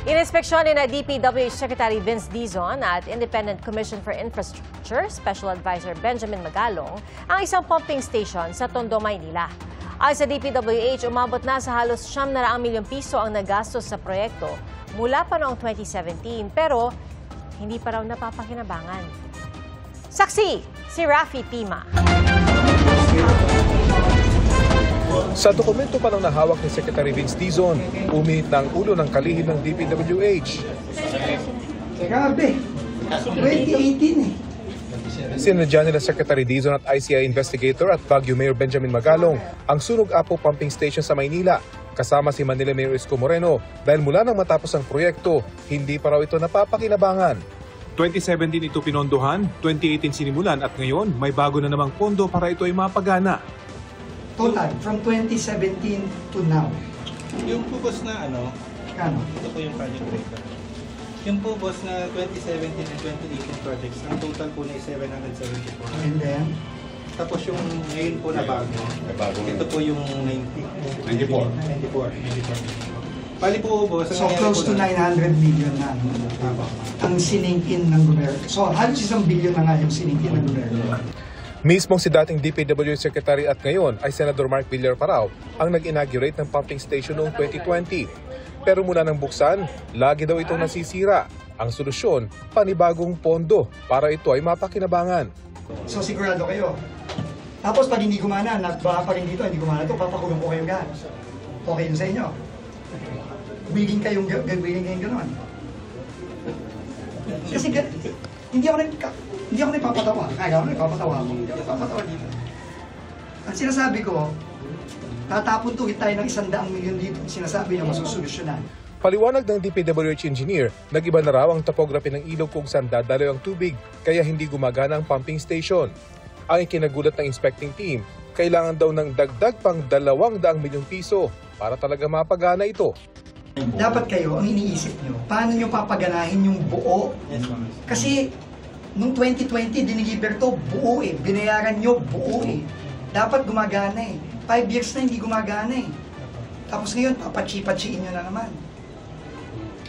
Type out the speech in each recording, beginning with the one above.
Ininspeksyon ni DPWH Secretary Vince Dizon at Independent Commission for Infrastructure Special Advisor Benjamin Magalong ang isang pumping station sa Tondo, Maynila. Ayon sa DPWH, umabot na sa halos 900 milyong piso ang nagastos sa proyekto mula pa noong 2017 pero hindi pa raw napapakinabangan. Saksi, si Rafi Tima. Sa dokumento pa ng nahawak ni Secretary Vince Dizon, uminit na ang ulo ng kalihim ng DPWH. Grabe, 2018 eh. Sinadya nila Secretary Dizon at ICI investigator at Baguio Mayor Benjamin Magalong ang Sunog Apo Pumping Station sa Maynila, kasama si Manila Mayor Isko Moreno dahil mula nang matapos ang proyekto, hindi pa raw ito napapakinabangan. 2017 ito pinondohan, 2018 sinimulan at ngayon may bago na namang pondo para ito ay mapagana. Total, from 2017 to now. Yung po boss na Kano? ito po yung project breakdown. Yung po boss na 2017 and 2018 projects, ang total po na 774. And then? Tapos yung ngayon po na bago, ito po yung 94. Bali po boss, So close to 900 million na ang siningin ng gobyerno. So halos 1 billion na nga yung siningin ng gobyerno. Mismong si dating DPWH Secretary at ngayon ay Senador Mark Villar-Parao ang nag-inaugurate ng pumping station noong 2020. Pero mula nang buksan, lagi daw itong nasisira. Ang solusyon, panibagong pondo para ito ay mapakinabangan. So sigurado kayo. Tapos pag hindi gumana, nagbaha pa rin dito, hindi gumana ito, papakulong ko kayong gas. Okay yun sa inyo. Willing kayong gano'n. Kasi hindi ako nagpapatawa. Kaya ako nagpapatawa ako. Hindi ako nagpapatawa dito. Ang sinasabi ko, tatapon tuwid tayo ng 100 milyon dito. Sinasabi niya masusolusyonan. Paliwanag ng DPWH engineer, nag-iba na raw ang topography ng ilog kung saan dadaloy ang tubig, kaya hindi gumagana ang pumping station. Ang ikinagulat ng inspecting team, kailangan daw ng dagdag pang 200 milyong piso para talaga mapagana ito. Dapat kayo, ang iniisip nyo, paano nyo papaganahin yung buo? Kasi nung 2020, diniliver to buo eh. Binayaran nyo buo eh. Dapat gumagana eh. 5 years na hindi gumagana eh. Tapos ngayon, papatsi-patsiin nyo na naman.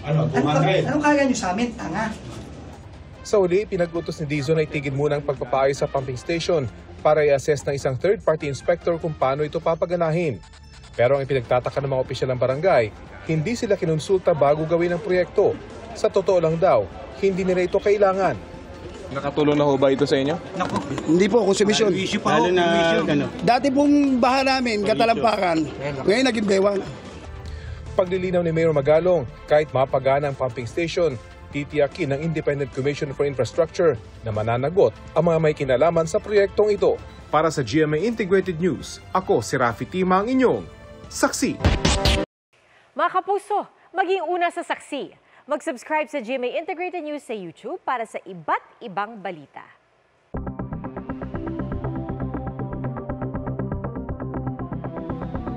Anong kaya nyo sa amin? Tanga. Sa uli, pinag-utos ni Dizon na itigil muna ang pagpapaayos sa pumping station para i-assess ng isang third-party inspector kung paano ito papaganahin. Pero ang pinagtataka ng mga opisyal ng barangay, hindi sila kinonsulta bago gawin ang proyekto. Sa totoo lang daw, hindi nila ito kailangan. Nakatulong na ho ba ito sa inyo? Hindi po, konsumisyon. Lalo na Dati pong baha namin, katalampakan. Ngayon naging bewan. Paglilinaw ni Mayor Magalong, kahit mapagana ang pumping station, titiyakin ng Independent Commission for Infrastructure na mananagot ang mga may kinalaman sa proyektong ito. Para sa GMA Integrated News, ako si Rafi Tima, ang inyong saksi. Mga kapuso, maging una sa saksi. Mag-subscribe sa GMA Integrated News sa YouTube para sa iba't ibang balita.